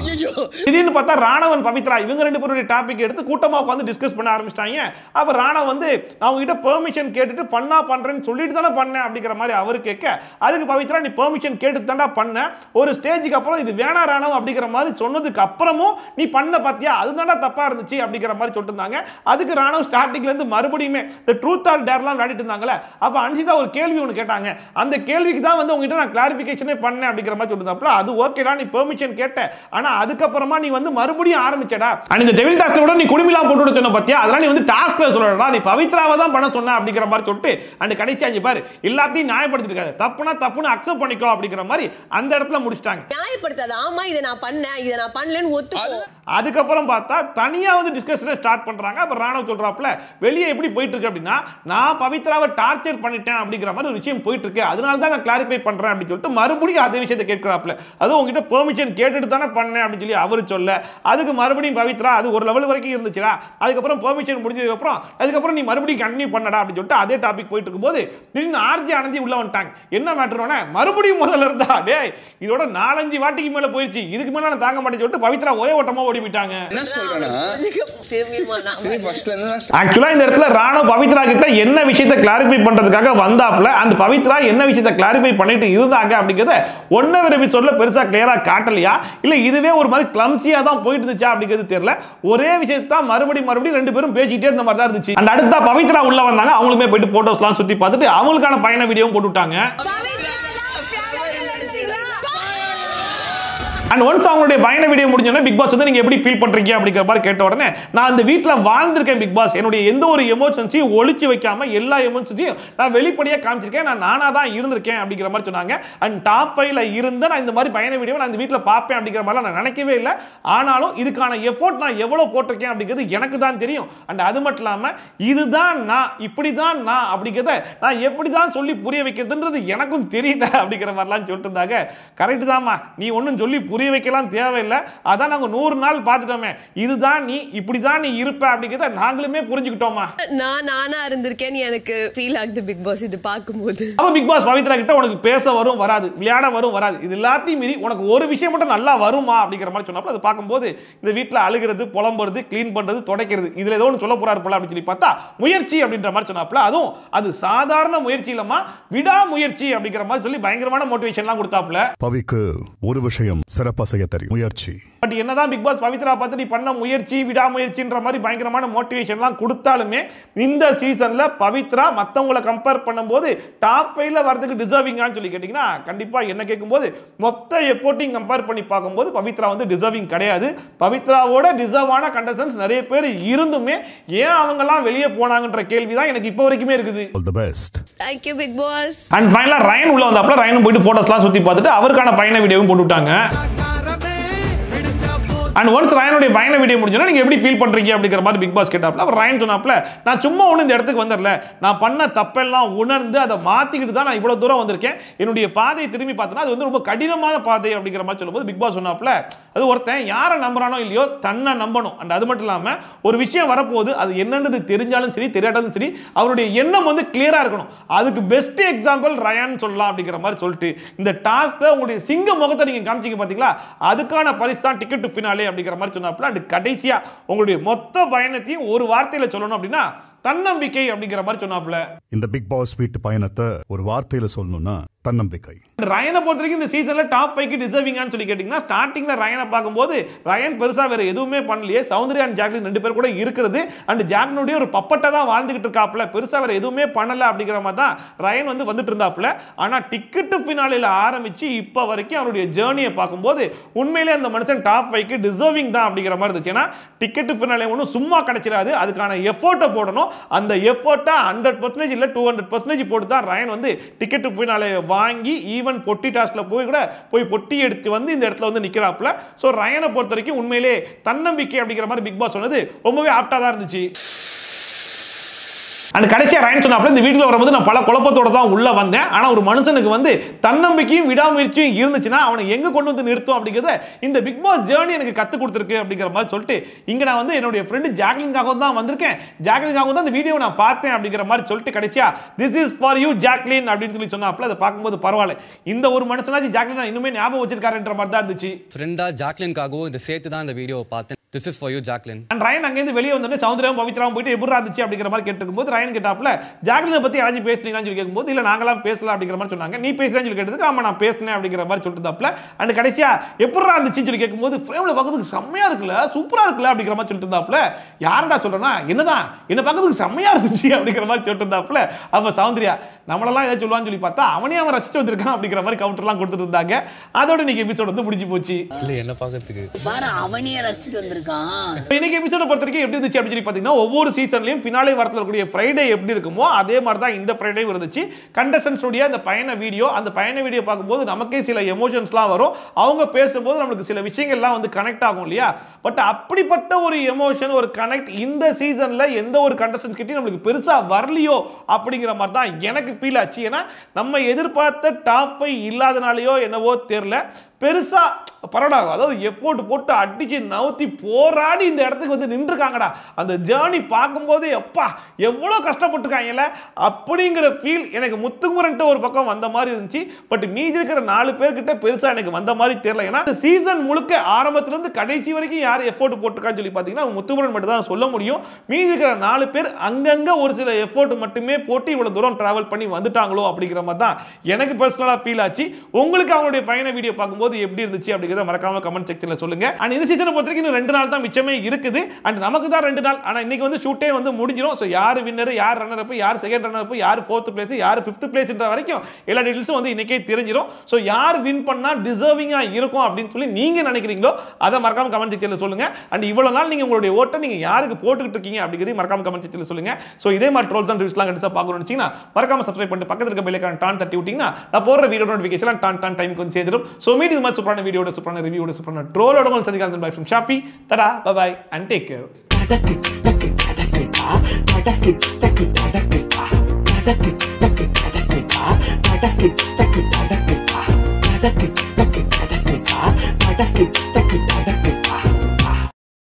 திடீர்னு பார்த்தா ராணவன் பவித்ரா இவங்க ரெண்டு பேருடைய டாபிக் எடுத்து கூட்டமா உட்காந்து டிஸ்கஸ் பண்ண ஆரம்பிச்சிட்டாங்க. அப்ப ராணவ் வந்து நான் உங்ககிட்ட பெர்மிஷன் கேட்டுட்டு ஃபன்னா பண்றேன்னு சொல்லிட்டு தானே பண்ணேன் அப்படிங்கிற மாதிரி அவர் கேட்க, அதுக்கு பவித்ரா நீ பெர்மிஷன் கேட்டு தாண்டா பண்ண, ஒரு ஸ்டேஜுக்கு அப்புறம் இது வேணா ராணவ் அப்படிங்கிற மாதிரி சொன்னதுக்கு அப்புறமும் நீ பண்ண பாத்தியா அதுதான்டா தப்பா இருந்துச்சு அப்படிங்கிற மாதிரி சொல்லிட்டு இருந்தாங்க. அதுக்கு ராணவ் ஸ்டார்டிங்ல இருந்து மறுபடியும் இந்த ட்ரூத் ஆர் டேர்லாம் விளையாடிட்டு இருந்தாங்களே. அப்ப அன்சிதா ஒரு கேள்வி ஒன்று கேட்டாங்க, அந்த கேள்விக்கு தான் வந்து உங்ககிட்ட நான் கிளாரிஃபிகேஷனே பண்ணேன் அப்படிங்கிற மாதிரி சொல்லிட்டு அது ஓகேடா நீ பெர்மிஷன் கேட்ட, ஆனா அதுக்கப்புறமா நீ வந்து மறுபடியும் ஆரம்பிச்சடா. இந்த டெவில் டாஸ்க்ல கூட நீ குடுமிலாம் போட்டு சொன்ன பத்தியா, அதெல்லாம் நீ வந்து டாஸ்க்ல சொல்லடா, நீ பவித்ராவை தான் பண்ண சொன்ன அப்படிங்கிற மாதிரி சொல்லிட்டு அந்த கடைசி அஞ்சு பாரு எல்லாத்தையும் நியாயப்படுத்திட்டு இருக்காரு. தப்புனா தப்புன்னு அக்செப்ட் பண்ணிக்கோ அப்படிங்கிற மாதிரி அந்த இடத்துல முடிச்சிட்டாங்க. நியாயப்படுத்தாத, ஆமா இதை நான் பண்ணேன் இதை நான் பண்ணலன்னு ஒத்துக்கோ. அதுக்கப்புறம் பார்த்தா தனியா வந்து டிஸ்கஷன் ஸ்டார்ட் பண்றாங்க. அப்ப ராணவ் சொல்றாப்ல வெளியே எப்படி போயிட்டு இருக்கு அப்படின்னா, நான் பவித்ராவை டார்ச்சர் பண்ணிட்டேன் அப்படிங்கிற மாதிரி ஒரு விஷயம் போயிட்டு இருக்கு, அதனால தான் நான் கிளாரிஃபை பண்றேன் அப்படின்னு சொல்லிட்டு மறுபடியும் அதே விஷயத்தை கேட்கிறாப்ல. அது உங்ககிட்ட பெர்மிஷன் கேட்டுட்டு தானே பண்ணேன் அப்படின்னு சொல்லி அவரு சொல்ல, அதுக்கு மறுபடியும் பவித்ரா அது ஒரு லெவல் வரைக்கும் இருந்துச்சுடா, அதுக்கப்புறம் பெர்மிஷன் முடிஞ்சதுக்கு அதுக்கப்புறம் நீ மறுபடியும் கண்டினியூ பண்ணடா அப்படின்னு சொல்லிட்டு அதே டாபிக் போயிட்டு இருக்கும்போது திடீர்னு ஆர்ஜி ஆனந்தி உள்ள வந்துட்டாங்க. என்ன மேட்டர்னா மறுபடியும் முதல்ல இருந்தா டேய் இதோட 4-5 வாட்டிக்கு மேல போயிடுச்சு, இதுக்கு மேல நான் தாங்க மாட்டேன்னு சொல்லிட்டு பவித்ரா ஒரே ஓட்டமா ஓடி போயிட்டாங்க. என்ன சொல்றேன்னா ஆக்சுவலா இந்த இடத்துல ராணு பவித்ரா கிட்ட என்ன விஷயத்தை கிளாரிஃபை பண்றதுக்காக வந்தாப்ல, அந்த பவித்ரா என்ன விஷயத்தை கிளாரிஃபை பண்ணிட்டு இருந்தாங்க அப்படிங்கறத ஒன்னவர் எபிசோட்ல பெருசா கிளியரா காட்டலையா, இல்ல இதுவே ஒரு மாதிரி கிளம்சியா தான் போயிட்டு இருந்துச்சா அப்படிங்கிறது தெரியல. ஒரே விஷயத்தை மறுபடியும் ரெண்டு பேரும் பேசிக்கிட்டே இருந்த மாதிரி தான் இருந்துச்சு. அண்ட் அடுத்த பவித்ரா உள்ள வந்தாங்க, அவங்களுமே போயிட்டு போட்டோஸ்லாம் சுத்தி பார்த்துட்டு அவங்களுக்கான பயண வீடியோவும் போட்டு விட்டாங்க. அண்ட் ஒன்ஸ் அவங்களுடைய பயண வீடியோ முடிஞ்சோடனே பிக் பாஸ் வந்து நீங்க எப்படி ஃபீல் பண்றீங்க அப்படிங்கிற மாதிரி கேட்ட உடனே, நான் இந்த வீட்டில் வாழ்ந்திருக்கேன் பிக் பாஸ், என்னுடைய எந்த ஒரு எமோஷன்ஸையும் ஒளிச்சு வைக்காம எல்லா எமோஷன்ஸையும் நான் வெளிப்படையாக காமிச்சிருக்கேன், நான் நானா தான் இருந்திருக்கேன் அப்படிங்கிற மாதிரி சொன்னாங்க. அண்ட் டாப் 5ல இருந்து நான் இந்த மாதிரி பயண வீடியோ நான் இந்த வீட்டில் பார்ப்பேன் அப்படிங்கிற மாதிரி நான் நினைக்கவே இல்லை. ஆனாலும் இதுக்கான எஃபோர்ட் நான் எவ்வளவு போட்டிருக்கேன் அப்படிங்கிறது எனக்கு தான் தெரியும். அண்ட் அது மட்டும் இல்லாம இதுதான் நான், இப்படிதான் நான் அப்படிங்கிறத நான் எப்படி தான் சொல்லி புரிய வைக்கிறதுன்றது எனக்கும் தெரியல அப்படிங்கிற மாதிரிலாம் சொல்லிட்டு இருந்தாங்க. கரெக்ட் தான்மா, நீ ஒன்றும் சொல்லி புரிய வைக்கலாம் தேவையில்லை, அதான் நாங்க 100 நாள் பார்த்துட்டோமே, இதுதான் நீ, இப்படிதான் நீ இருப்ப அப்படிங்கிறத நாங்களுமே புரிஞ்சுக்கிட்டோமா. நானா இருந்திருக்கேன் எனக்கு ஃபீல் ஆகுது பிக் பாஸ் இது பார்க்கும்போது. அப்ப பிக் பாஸ் பவித்ரா கிட்ட உனக்கு பேச வரும் வராது, விளையாட வரும் வராது, இது எல்லாத்தையும் மீறி உனக்கு ஒரு விஷயம் மட்டும் நல்லா வருமா அப்படிங்கிற மாதிரி சொன்னப்ப அது பார்க்கும்போது இந்த வீட்டில் அழுகிறது, புலம்புறது, கிளீன் பண்றது, துடைக்கிறது, இதுல ஏதோ ஒன்று சொல்ல போறாரு போல அப்படின்னு சொல்லி பார்த்தா முயற்சி அப்படின்ற மாதிரி சொன்னாப்ல, அதுவும் அது சாதாரண முயற்சி இல்லமா, விடா முயற்சி அப்படிங்கிற மாதிரி சொல்லி பயங்கரமான மோட்டிவேஷன்லாம் கொடுத்தாப்ல. பவிக்கு ஒரு விஷயம் சிறப்பா செய்ய தெரியும், முயற்சி. பட் என்னதான் பிக் பாஸ் பவித்ரா பார்த்து நீ பண்ண முயற்சி, விடாமுயற்சின்ற மாதிரி பயங்கரமான மோட்டிவேஷன்லாம் கொடுத்தாலுமே இந்த சீசன்ல பவித்ரா மற்றவங்களை கம்பேர் பண்ணும்போது டாப் 5ல வரதுக்கு டிசர்விங்கான்னு சொல்லி கேட்டிங்கன்னா கண்டிப்பா என்ன கேட்கும்போது மொத்த எஃபோர்ட்டையும் கம்பேர் பண்ணி பார்க்கும்போது பவித்ரா வந்து டிசர்விங் கிடையாது. பவித்ராவோட டிசர்வான கண்டஸ்டன்ஸ் நிறைய பேர் இருந்துமே ஏன் அவங்கெல்லாம் வெளியே போனாங்கன்ற கேள்வி தான் எனக்கு இப்போ வரைக்குமே இருக்குது. All the best. Thank you big boss. And ஃபைனலா ரயன் உள்ள வந்தாப்ல, ரயனும் போயிட்டு போட்டோஸ்லாம் சுத்தி பார்த்துட்டு அவருக்கான பயண வீடியோவும் போட்டு விட்டாங்க. அண்ட் ஒன்ஸ் ரயனுடைய பயண வீடியோ முடிஞ்சோன்னா நீங்க எப்படி ஃபீல் பண்றீங்க அப்படிங்கிற மாதிரி பிக் பாஸ் கேட்டாப்ல. அவர் ரயன் சொன்னாப்ல, நான் சும்மா ஒன்று இந்த இடத்துக்கு வந்துடல, நான் பண்ண தப்பெல்லாம் உணர்ந்து அதை மாத்திக்கிட்டு தான் நான் இவ்வளவு தூரம் வந்திருக்கேன், என்னுடைய பாதையை திரும்பி பார்த்தனா அது வந்து ரொம்ப கடினமான பாதை அப்படிங்கிற மாதிரி சொல்லும்போது பிக் பாஸ் சொன்னாப்ல, அது ஒருத்தன் யாரை நம்புறானோ இல்லையோ தன்னை நம்பணும். அண்ட் அது மட்டும் இல்லாம ஒரு விஷயம் வரப்போகுது, அது என்னன்றது தெரிஞ்சாலும் சரி தெரியாட்டாலும் சரி அவருடைய எண்ணம் வந்து கிளியரா இருக்கணும். அதுக்கு பெஸ்ட் எக்ஸாம்பிள் ரயன் சொல்லலாம் அப்படிங்கிற மாதிரி சொல்லிட்டு இந்த டாஸ்க்ல உங்களுடைய சிங்க முகத்தை நீங்க காமிச்சிங்க பாத்தீங்களா, அதுக்கான பரிசு தான் டிக்கெட் டு ஃபினாலே அப்படிங்கிற மாதிரி சொன்னாப்ல. அண்ட் கடைசியா உங்களுடைய மொத்த பயணத்தையும் ஒரு வார்த்தையில சொல்லணும் அப்படின்னா தன்னம்பிக்கை அப்படிங்கிற மாதிரி சொன்னாப்ல. இந்த பிக் பாஸ் வீட்டு பயணத்தை ஒரு வார்த்தையில சொல்லணும்னா தன்னம்பிக்கை. ரயனை பொறுத்த வரைக்கும் இந்த சீசன்ல டாப் 5க்கு டிசர்விங்கான்னு சொல்லி கேட்டிங்கன்னா ஸ்டார்டிங்ல ரயனை பார்க்கும்போது ரயன் பெருசா வேற எதுவுமே பண்ணலையே, சௌந்தர்யா அண்ட் ஜாக்லின் 2 பேர் கூட இருக்கிறது, அண்ட் ஜாக்லினுடைய ஒரு பப்பட்டை தான் வாழ்ந்துகிட்டு இருக்காப்ல, பெருசா வேற எதுவுமே பண்ணல அப்படிங்கிற மாதிரி தான் ரயன் வந்து வந்துட்டு இருந்தாப்ல. ஆனா டிக்கெட் ஃபினாலேல ஆரம்பிச்சு இப்போ வரைக்கும் அவருடைய ஜேர்னியை பார்க்கும்போது உண்மையிலேயே அந்த மனுஷன் டாப் 5க்கு டிசர்விங் தான் அப்படிங்கிற மாதிரி இருந்துச்சு. ஏன்னா டிக்கெட் ஃபினாலே ஒன்றும் சும்மா கிடைச்சிடாது, அதுக்கான எஃபோர்ட்டை போடணும். அந்த எஃபோர்ட்டை 100% இல்லை 200% போட்டு தான் ரயன் வந்து டிக்கெட் ஃபினாலே வாங்கி ஈவன் பொட்டி டாஸ்க்ல போய் பொட்டி எடுத்து வந்து இந்த இடத்துல வந்து நிக்கிறாப்ல. சோ ரயனை பொறுத்த வரைக்கும் உண்மையிலே தன்னம்பிக்கை அப்படிங்கிற மாதிரி பிக் பாஸ் சொன்னது ரொம்பவே ஆப்டா தான் இருந்துச்சு. அண்ட் கடைசியா ரயன் சொன்னாப்ல, இந்த வீட்டில் வரும்போது நான் பல குழப்பத்தோட தான் உள்ள வந்தேன், ஆனா ஒரு மனுஷனுக்கு வந்து தன்னம்பிக்கையும் விடாமுயற்சியும் இருந்துச்சுன்னா அவனை எங்க கொண்டு வந்து நிறுத்தும் அப்படிங்கிறத இந்த பிக் பாஸ் ஜேர்னி எனக்கு கத்து கொடுத்துருக்கு அப்படிங்கிற மாதிரி சொல்லிட்டு இங்க நான் வந்து என்னுடைய ஃப்ரெண்டு ஜாக்லின்காக தான் வந்திருக்கேன், ஜாக்லின்காக தான் இந்த வீடியோ நான் பார்த்தேன் அப்படிங்கிற மாதிரி சொல்லிட்டு கடைசியா this is for you Jacqueline அப்படின்னு சொல்லி சொன்னாப்ல. அதை பார்க்கும்போது பரவாயில்ல, இந்த ஒரு மனுஷனாச்சு ஜாக்லின் இன்னுமே ஞாபகம் வச்சிருக்காருன்ற மாதிரி தான் இருந்துச்சு. ஃப்ரெண்டா ஜாக்லின்காகவும் இந்த சேர்த்து தான் இந்த வீடியோ பார்த்தேன். This is for you, Jacqueline. And Ryan அங்கேருந்து வெளியே வந்தோடனே சௌந்தர்யாவும் பவித்ராவும் போயிட்டு எப்படி இருந்துச்சு அப்படிங்கிற மாதிரி கேட்டுக்கும்போது ரயன் கேட்டாப்ல, ஜாக்லினை பத்தி யாராச்சும் பேசுனீங்கன்னு சொல்லி கேட்கும்போது இல்ல நாங்களாம் பேசலாம் அப்படிங்கிற மாதிரி சொன்னாங்க. நீ பேசுறேன்னு சொல்லி கேட்டதுக்கு ஆமா நான் பேசினேன் அப்படிங்கிற மாதிரி சொல்லிட்டுதாப்ல. அண்ட் கடைசியா எப்படி இருந்துச்சுன்னு சொல்லி கேட்கும்போது ஃப்ரேம்ல பார்க்கறதுக்கு செம்மையா இருக்குல்ல, சூப்பரா இருக்குல்ல அப்படிங்கிற மாதிரி சொல்லிட்டு இருந்தாப்ல. யாரடா சொல்றேன்னா என்னதான் என்ன பார்க்கறதுக்கு செம்மையா இருந்துச்சு அப்படிங்கிற மாதிரி சொல்லிட்டு இருந்தாப்ல. அப்ப சௌந்தர்யா நம்மளெல்லாம் ஏதாவது சொல்லுவான்னு சொல்லி பார்த்தா அவனே அவன் ரசிச்சு வந்திருக்கான் அப்படிங்கிற மாதிரி கவுண்டர்லாம் கொடுத்துட்டு இருந்தாங்க. அதோட இன்னைக்கு எபிசோட் வந்து முடிஞ்சு போச்சு. இல்ல என்ன பார்க்கறதுக்கு பாரு அவனே ரசிச்சு வந்திருக்கான். இன்னைக்கு எபிசோட பொறுத்தவரைக்கும் எப்படி இருந்துச்சு அப்படின்னு சொல்லி பார்த்தீங்கன்னா ஒவ்வொரு சீசன்லயும் ஃபினாலே வரத்துல இருக்கக்கூடிய ஃப்ரைடே எப்படி இருக்குமோ அதே மாதிரி தான் இந்த ஃப்ரைடே இருந்துச்சு. கண்டஸ்டன்ஸ் உடைய அந்த பயண வீடியோ பார்க்கும்போது நமக்கே சில எமோஷன்ஸ்லாம் வரும். அவங்க பேசும்போது நமக்கு சில விஷயங்கள்லாம் வந்து கனெக்ட் ஆகும் இல்லையா. பட் அப்படிப்பட்ட ஒரு எமோஷன் ஒரு கனெக்ட் இந்த சீசன்ல எந்த ஒரு கண்டஸ்டன்ஸ் கிட்டயும் நமக்கு பெருசா வரலையோ அப்படிங்கிற மாதிரி தான் எனக்கு ஃபீல் ஆச்சு. ஏன்னா நம்ம எதிர்பார்த்த டாப் 5 இல்லாதனாலயோ என்னவோ தெரியல, பெருசா பரவாடா, அதாவது எஃபோர்ட் போட்டு அடிச்சு நவுத்தி போராடி இந்த இடத்துக்கு வந்து நின்றுருக்காங்கடா. அந்த ஜேர்னி பார்க்கும்போது எப்பா எவ்வளோ கஷ்டப்பட்டுருக்காங்கல்ல அப்படிங்கிற ஃபீல் எனக்கு முத்துக்குமரன்ட்டு ஒரு பக்கம் வந்த மாதிரி இருந்துச்சு. பட் மீதி இருக்கிற 4 பேர்கிட்ட பெருசா எனக்கு வந்த மாதிரி தெரியல. ஏன்னா சீசன் முழுக்க ஆரம்பத்திலிருந்து கடைசி வரைக்கும் யார் எஃபோர்ட் போட்டிருக்கான்னு சொல்லி பார்த்தீங்கன்னா முத்துக்குமரன் மட்டும் தான் சொல்ல முடியும். மீதி இருக்கிற 4 பேர் அங்கங்க ஒரு சில எஃபோர்ட் மட்டுமே போட்டு இவ்வளவு தூரம் டிராவல் பண்ணி வந்துட்டாங்களோ அப்படிங்கிற மாதிரி தான் எனக்கு பர்சனலா ஃபீல் ஆச்சு. உங்களுக்கு அவங்களுடைய பயண வீடியோ பார்க்கும்போது எப்படி இருந்துச்சு அப்படிங்கறத மறக்காம கமெண்ட் செக்ஷன்ல சொல்லுங்க. அண்ட் இந்த சீசனை பொறுத்தவரைக்கும் இன்னும் 2 நாள் தான் மிச்சமே இருக்குது. அண்ட் நமக்கு தான் 2 நாள். ஆனா இன்னைக்கு வந்து ஷூட்டே வந்து முடிஞ்சிரும். சோ யார் வின்னர், யார் ரன்னர் அப், யார் செகண்ட் ரன்னர் அப், யார் 4th பிளேஸ், யார் 5th பிளேஸ்ன்ற வரைக்கும் எல்லா டீடைல்ஸும் வந்து இன்னைக்கே தெரிஞ்சிரும். சோ யார் வின் பண்ணா டிசர்விங்கா இருக்கும் அப்படின்னு சொல்லி நீங்க நினைக்கிறீங்களோ அதை மறக்காம கமெண்ட் செக்ஷன்ல சொல்லுங்க. அண்ட் இவ்வளவு நாள் நீங்க உங்களுடைய ஓட்டை நீங்க யாருக்கு போட்டுக்கிட்டு இருக்கீங்க அப்படிங்கறதை மறக்காம கமெண்ட் செக்ஷன்ல சொல்லுங்க. சோ இதே மாதிரி ட்ரோல்ஸ் அண்ட் ரிவ்யூஸ்லாம் கண்டிப்பா பார்க்கணும்னு நினைச்சீங்கன்னா மறக்காம சப்ஸ்கிரைப் பண்ணிட்டு பக்கத்துல இருக்க பெல் ஐகான் டான் தட்டி விட்டீங்கன்னா நான் போடுற வீடியோ நோட்டிஃபிகேஷன் டான் டைமுக்கு வந்து சேரும். சோ மீட் இது மாதிரி சூப்பரான வீடியோட சூப்பரான ரிவ்யூவோட சூப்பரான ட்ரோலோட உங்களுக்கு சந்திக்கலாம். Bye from Shafi. தடா bye bye and take care. Take